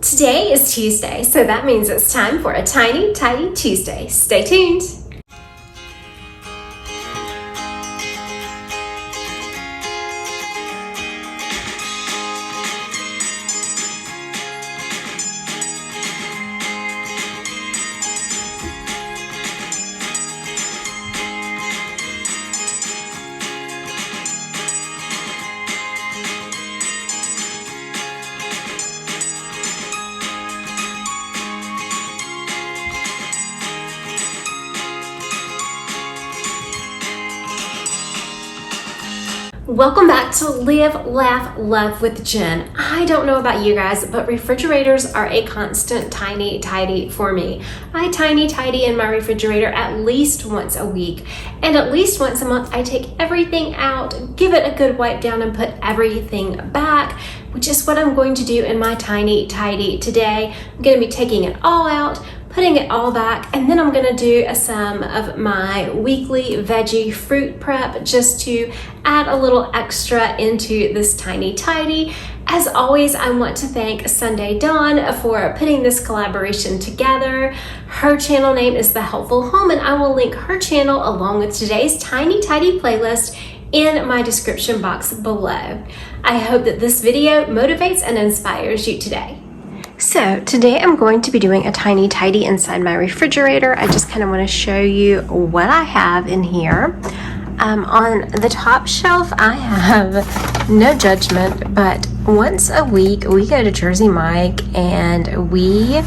Today is Tuesday, so that means it's time for a Tiny Tidy Tuesday. Stay tuned. Welcome back to Live, Laugh, Love with Jen. I don't know about you guys, but refrigerators are a constant tiny tidy for me. I tiny tidy in my refrigerator at least once a week, and at least once a month I take everything out, give it a good wipe down, and put everything back, which is what I'm going to do in my tiny tidy today. I'm going to be taking it all out, putting it all back, and then I'm gonna do some of my weekly veggie fruit prep just to add a little extra into this tiny tidy. As always, I want to thank Sunday Dawn for putting this collaboration together. Her channel name is The Helpful Home, and I will link her channel along with today's tiny tidy playlist in my description box below. I hope that this video motivates and inspires you today. So today I'm going to be doing a tiny tidy inside my refrigerator. I just kind of want to show you what I have in here. On the top shelf I have, no judgment, but once a week we go to Jersey Mike and we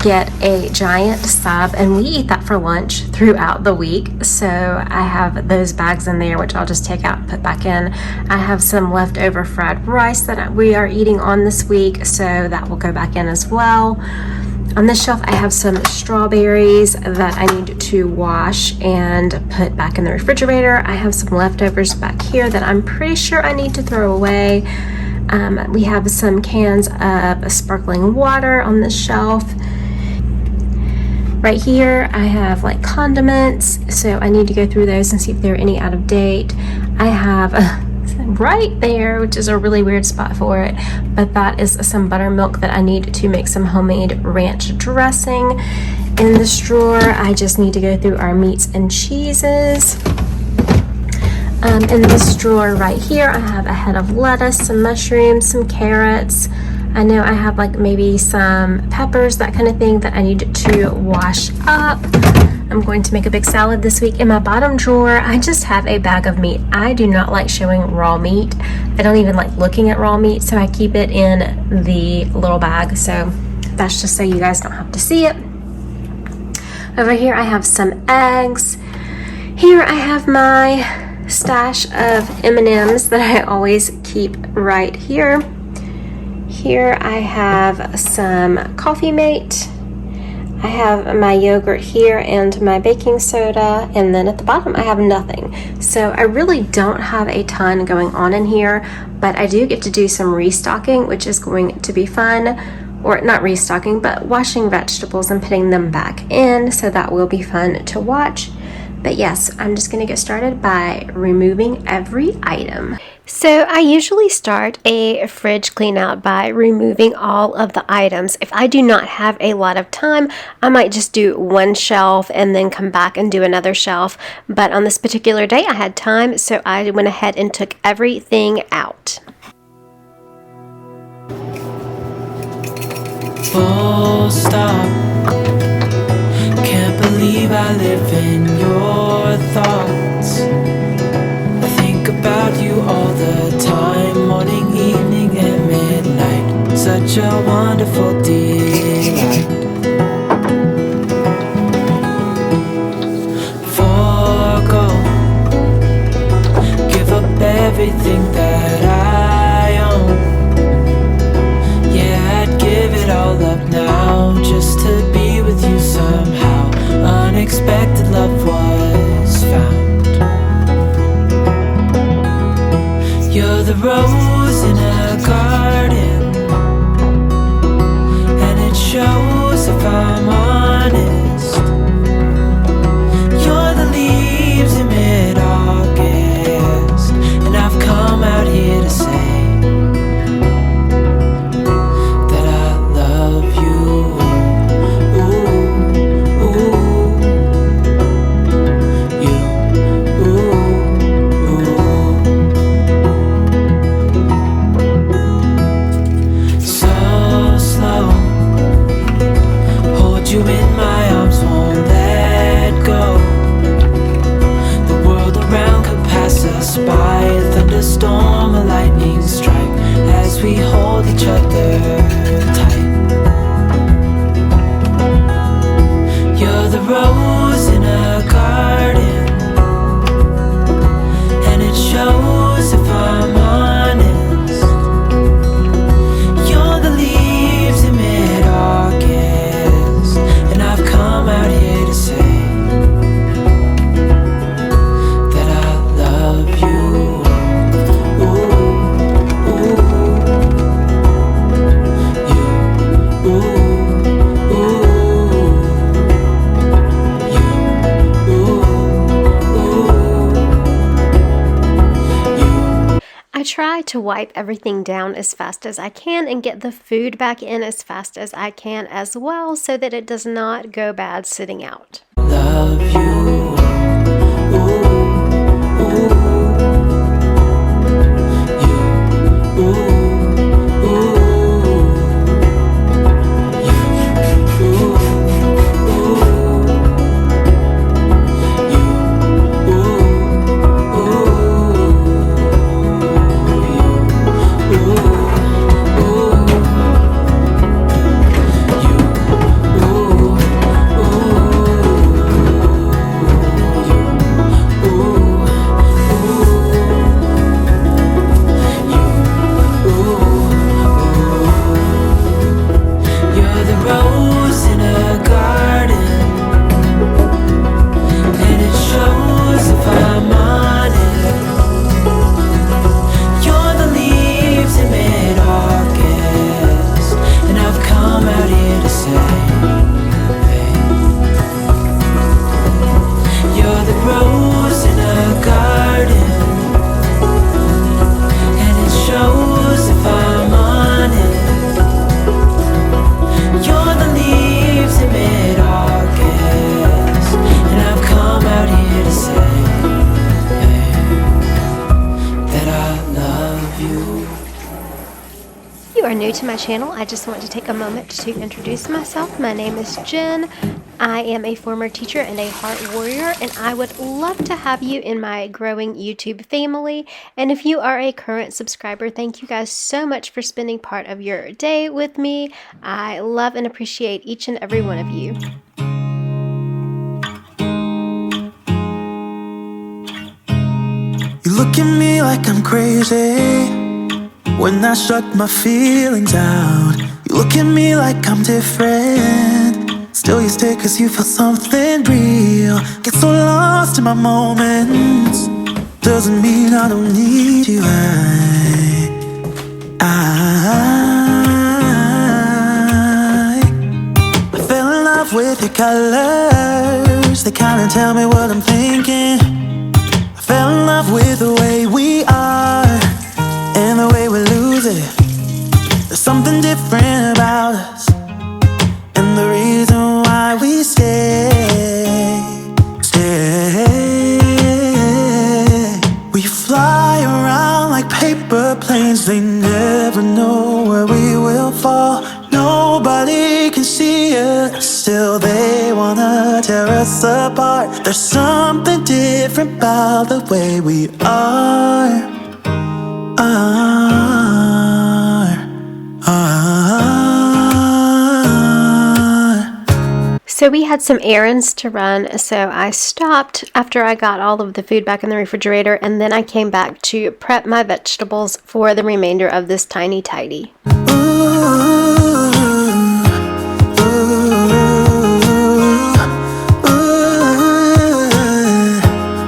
get a giant sub and we eat that for lunch throughout the week. So I have those bags in there, which I'll just take out and put back in. I have some leftover fried rice that we are eating on this week, so that will go back in as well. On this shelf I have some strawberries that I need to wash and put back in the refrigerator. I have some leftovers back here that I'm pretty sure I need to throw away. We have some cans of sparkling water on this shelf. Right here I have like condiments, so I need to go through those and see if they're any out of date. I have right there, which is a really weird spot for it, but that is some buttermilk that I need to make some homemade ranch dressing. In this drawer I just need to go through our meats and cheeses. In this drawer right here I have a head of lettuce, some mushrooms, some carrots. I know I have like maybe some peppers, that kind of thing that I need to wash up. I'm going to make a big salad this week. In my bottom drawer, I just have a bag of meat. I do not like showing raw meat. I don't even like looking at raw meat, so I keep it in the little bag. So that's just so you guys don't have to see it. Over here, I have some eggs. Here I have my stash of M&Ms that I always keep right here. Here I have some Coffee Mate. I have my yogurt here and my baking soda, and then at the bottom I have nothing. So I really don't have a ton going on in here, but I do get to do some restocking, which is going to be fun. Or not restocking, but washing vegetables and putting them back in, so that will be fun to watch. But yes, I'm just going to get started by removing every item. So I usually start a fridge clean out by removing all of the items. If I do not have a lot of time, I might just do one shelf and then come back and do another shelf. But on this particular day I had time, so I went ahead and took everything out. Full stop. Can't believe I live in your thoughts. I think about you all the time, morning, evening, and midnight. Such a wonderful delight. Forgo, give up everything that I own. Yeah, I'd give it all up now just to be with you somehow. Unexpected love was found. You're the rose in a garden, and it shows if I'm honest. You're the leaves in mid-August, and I've come out here to say that I love to wipe everything down as fast as I can and get the food back in as fast as I can as well, so that it does not go bad sitting out. Love you. Ooh, ooh. You. Ooh. If you are new to my channel, I just want to take a moment to introduce myself. My name is Jen. I am a former teacher and a heart warrior, and I would love to have you in my growing YouTube family. And if you are a current subscriber, thank you guys so much for spending part of your day with me. I love and appreciate each and every one of you. You look at me like I'm crazy when I shut my feelings out. You look at me like I'm different, still you stay cause you feel something real. Get so lost in my moments, doesn't mean I don't need you. I fell in love with your colors, they kinda tell me what I'm thinking. I fell in love with the way we are and the way we lose it. There's something different about us, and the reason why we stay. We fly around like paper planes, they never know where we will fall. Nobody can see us, still they wanna tear us apart. There's something different about the way we are. So we had some errands to run, so I stopped after I got all of the food back in the refrigerator, and then I came back to prep my vegetables for the remainder of this tiny tidy.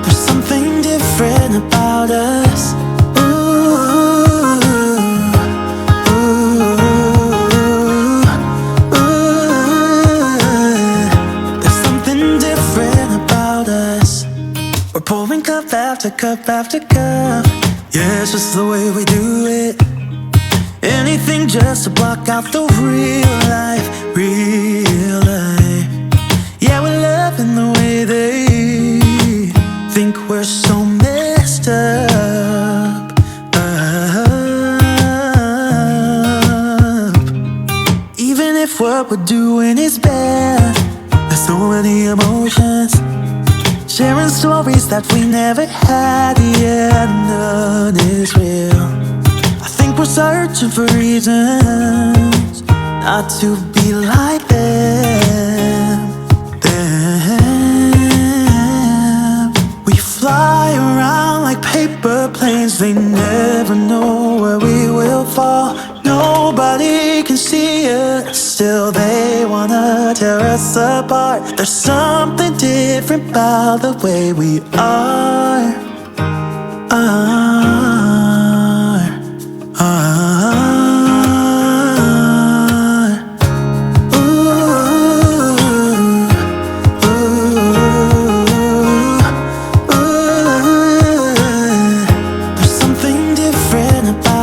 There's something different about us. Pouring cup after cup after cup. Yeah, it's just the way we do it. Anything just to block out the real life, real life. Yeah, we're loving the way they think we're so messed up. Even if what we're doing is bad, there's so many emotions, sharing stories that we never had, yeah, none is real. I think we're searching for reasons not to be like them. We fly around like paper planes, they never know where we will fall. Nobody can see us, still they wanna tear us apart. There's something different about the way we are. There's something different about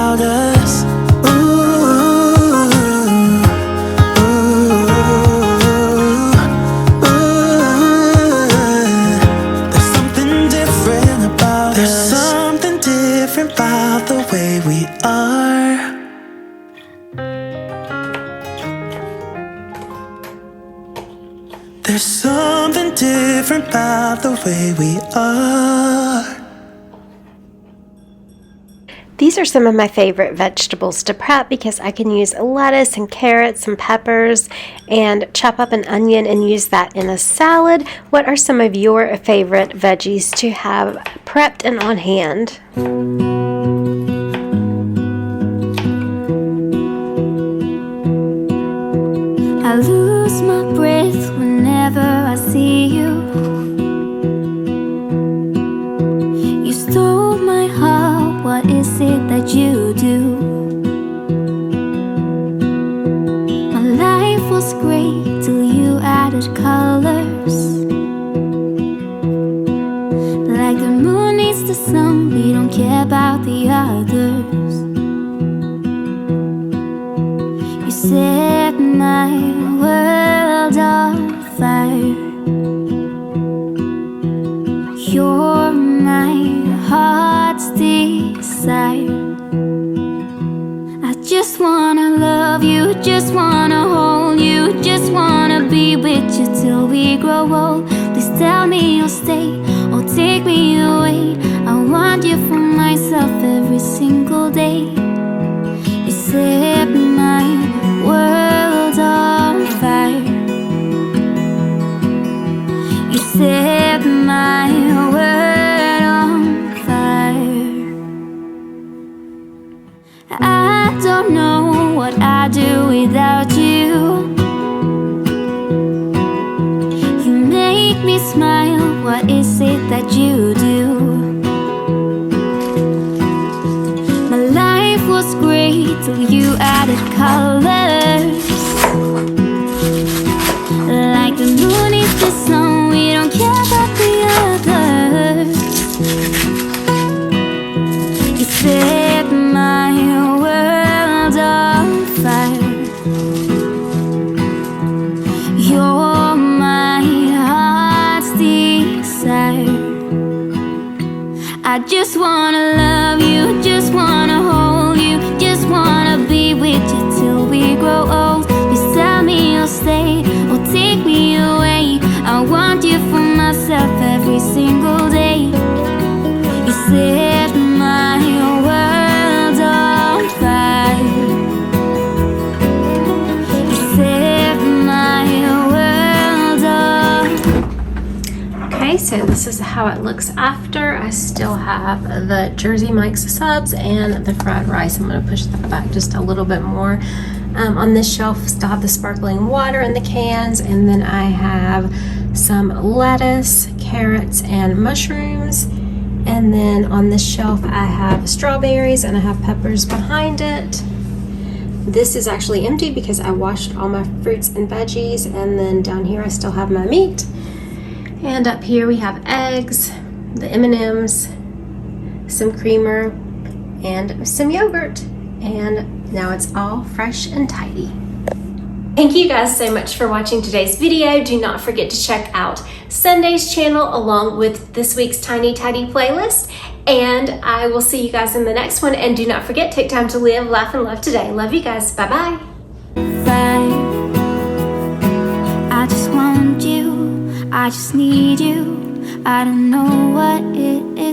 There's something different about the way we are. These are some of my favorite vegetables to prep because I can use lettuce and carrots and peppers and chop up an onion and use that in a salad. What are some of your favorite veggies to have prepped and on hand? I lose my breath whenever I see you. You stole my heart, what is it that you do? My life was great till you added colors. Like the moon needs the sun, we don't care about the others. You set my world on fire. You're my heart's desire. I just wanna love you, just wanna hold you, just wanna be with you till we grow old. Please tell me you'll stay or take me away. I want you for myself every single day. You set my world on fire. You set my world on fire. I don't know what I'd do without you. You make me smile, what is it that you do? My life was great till you added colors. Like the moon is the sun, we don't care about the others. You set my world on fire. You're my heart's desire. I just wanna love you, just wanna hold you, just wanna be with you till we grow old. Please tell me you'll stay or take me away. I want you for myself every single day. You set my world on fire. You set my world on. Okay, so this is how it looks after. I still have the Jersey Mike's subs and the fried rice. I'm going to push that back just a little bit more. On this shelf, still have the sparkling water in the cans, and then I have some lettuce, carrots, and mushrooms. And then on this shelf, I have strawberries and I have peppers behind it. This is actually empty because I washed all my fruits and veggies. And then down here, I still have my meat. And up here, we have eggs, the M&Ms, some creamer, and some yogurt. And now it's all fresh and tidy. Thank you guys so much for watching today's video. Do not forget to check out Sunday's channel along with this week's Tiny Tidy playlist. And I will see you guys in the next one. And do not forget, take time to live, laugh, and love today. Love you guys. Bye-bye. I just want you, I just need you. I don't know what it is.